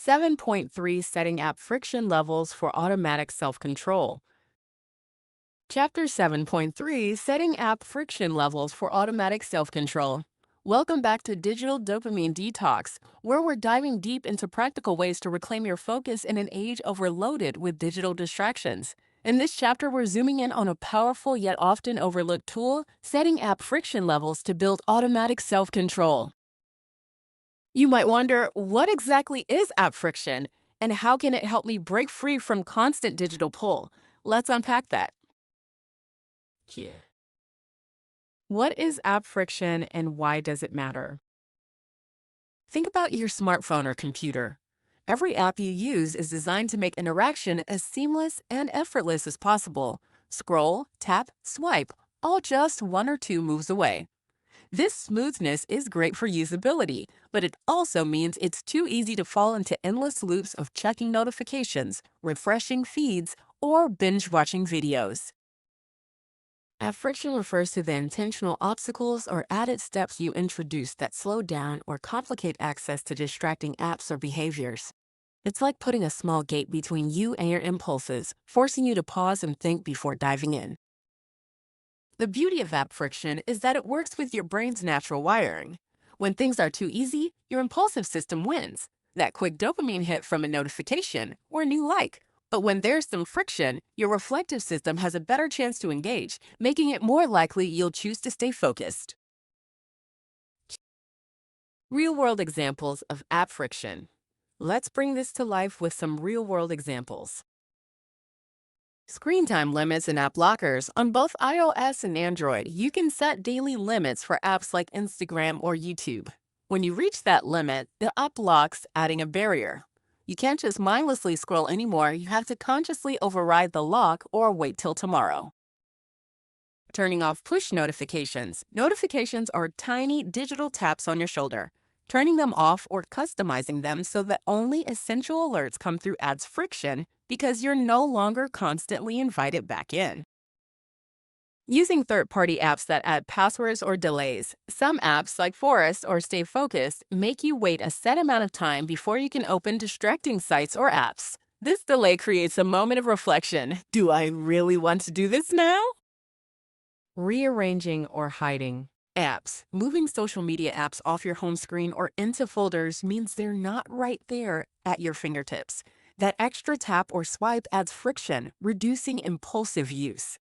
7.3 Setting App Friction Levels for Automatic Self-Control. Chapter 7.3 Setting App Friction Levels for Automatic Self-Control. Welcome back to Digital Dopamine Detox, where we're diving deep into practical ways to reclaim your focus in an age overloaded with digital distractions. In this chapter, we're zooming in on a powerful yet often overlooked tool, setting app friction levels to build automatic self-control. You might wonder, what exactly is app friction, and how can it help me break free from constant digital pull? Let's unpack that. Yeah. What is app friction and why does it matter? Think about your smartphone or computer. Every app you use is designed to make interaction as seamless and effortless as possible. Scroll, tap, swipe, all just one or two moves away. This smoothness is great for usability, but it also means it's too easy to fall into endless loops of checking notifications, refreshing feeds, or binge watching videos. App friction refers to the intentional obstacles or added steps you introduce that slow down or complicate access to distracting apps or behaviors. It's like putting a small gate between you and your impulses, forcing you to pause and think before diving in. The beauty of app friction is that it works with your brain's natural wiring. When things are too easy, your impulsive system wins. That quick dopamine hit from a notification or a new like. But when there's some friction, your reflective system has a better chance to engage, making it more likely you'll choose to stay focused. Real-world examples of app friction. Let's bring this to life with some real-world examples. Screen time limits and app blockers. On both iOS and Android, you can set daily limits for apps like Instagram or YouTube. When you reach that limit, the app locks, adding a barrier. You can't just mindlessly scroll anymore, you have to consciously override the lock or wait till tomorrow. Turning off push notifications. Notifications are tiny digital taps on your shoulder. Turning them off or customizing them so that only essential alerts come through adds friction because you're no longer constantly invited back in. Using third-party apps that add passwords or delays. Some apps, like Forest or Stay Focused, make you wait a set amount of time before you can open distracting sites or apps. This delay creates a moment of reflection. Do I really want to do this now? Rearranging or hiding. Apps. Moving social media apps off your home screen or into folders means they're not right there at your fingertips. That extra tap or swipe adds friction, reducing impulsive use.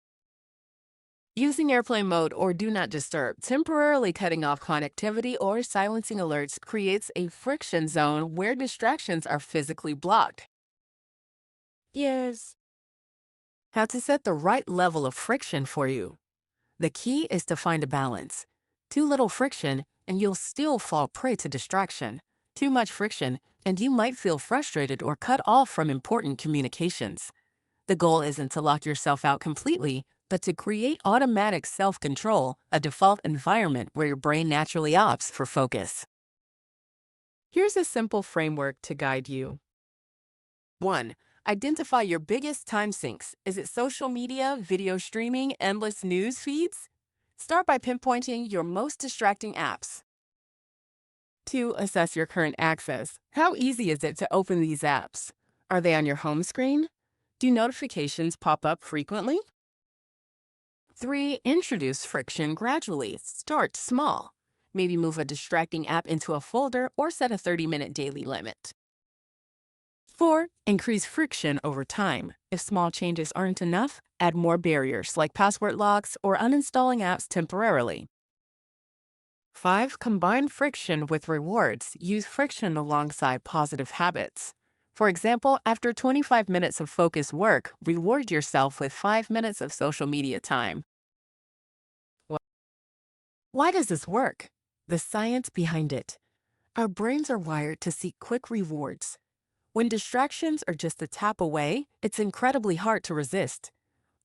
Using airplane mode or do not disturb, temporarily cutting off connectivity or silencing alerts creates a friction zone where distractions are physically blocked. Yes. How to set the right level of friction for you. The key is to find a balance. Too little friction, and you'll still fall prey to distraction. Too much friction, and you might feel frustrated or cut off from important communications. The goal isn't to lock yourself out completely, but to create automatic self-control, a default environment where your brain naturally opts for focus. Here's a simple framework to guide you. 1. Identify your biggest time sinks. Is it social media, video streaming, endless news feeds? Start by pinpointing your most distracting apps. 2. Assess your current access. How easy is it to open these apps? Are they on your home screen? Do notifications pop up frequently? 3. Introduce friction gradually. Start small. Maybe move a distracting app into a folder or set a 30-minute daily limit. 4. Increase friction over time. If small changes aren't enough, add more barriers like password locks or uninstalling apps temporarily. 5. Combine friction with rewards. Use friction alongside positive habits. For example, after 25 minutes of focused work, reward yourself with 5 minutes of social media time. Why does this work? The science behind it. Our brains are wired to seek quick rewards. When distractions are just a tap away, it's incredibly hard to resist.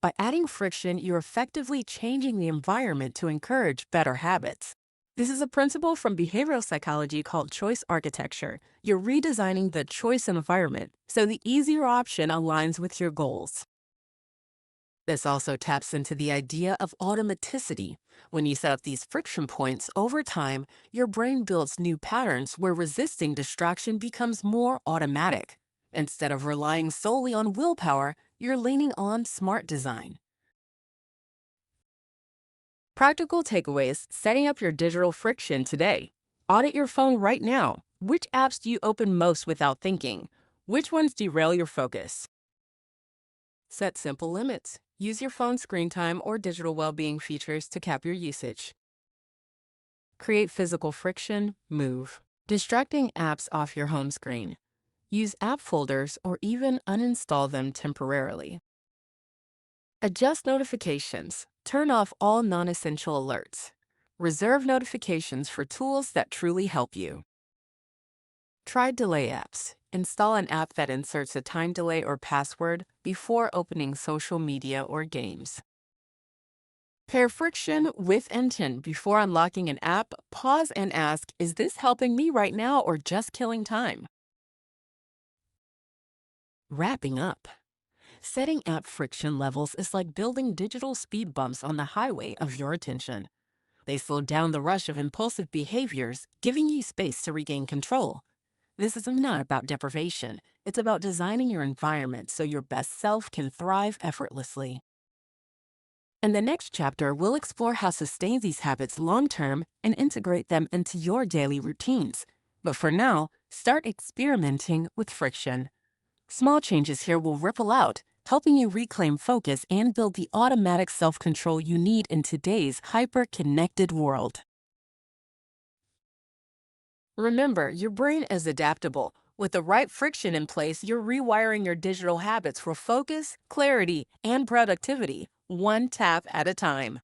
By adding friction, you're effectively changing the environment to encourage better habits. This is a principle from behavioral psychology called choice architecture. You're redesigning the choice environment so the easier option aligns with your goals. This also taps into the idea of automaticity. When you set up these friction points over time, your brain builds new patterns where resisting distraction becomes more automatic. Instead of relying solely on willpower, you're leaning on smart design. Practical takeaways: setting up your digital friction today. Audit your phone right now. Which apps do you open most without thinking? Which ones derail your focus? Set simple limits. Use your phone screen time or digital well-being features to cap your usage. Create physical friction, move. Distracting apps off your home screen. Use app folders or even uninstall them temporarily. Adjust notifications. Turn off all non-essential alerts. Reserve notifications for tools that truly help you. Try delay apps. Install an app that inserts a time delay or password before opening social media or games. Pair friction with intent. Before unlocking an app, pause and ask, is this helping me right now or just killing time? Wrapping up. Setting app friction levels is like building digital speed bumps on the highway of your attention. They slow down the rush of impulsive behaviors, giving you space to regain control. This is not about deprivation. It's about designing your environment so your best self can thrive effortlessly. In the next chapter, we'll explore how to sustain these habits long-term and integrate them into your daily routines. But for now, start experimenting with friction. Small changes here will ripple out, helping you reclaim focus and build the automatic self-control you need in today's hyper-connected world. Remember, your brain is adaptable. With the right friction in place, you're rewiring your digital habits for focus, clarity, and productivity, one tap at a time.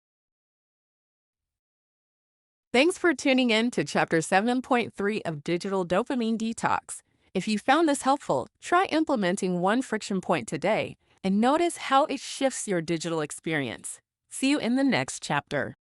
Thanks for tuning in to Chapter 7.3 of Digital Dopamine Detox. If you found this helpful, try implementing one friction point today and notice how it shifts your digital experience. See you in the next chapter.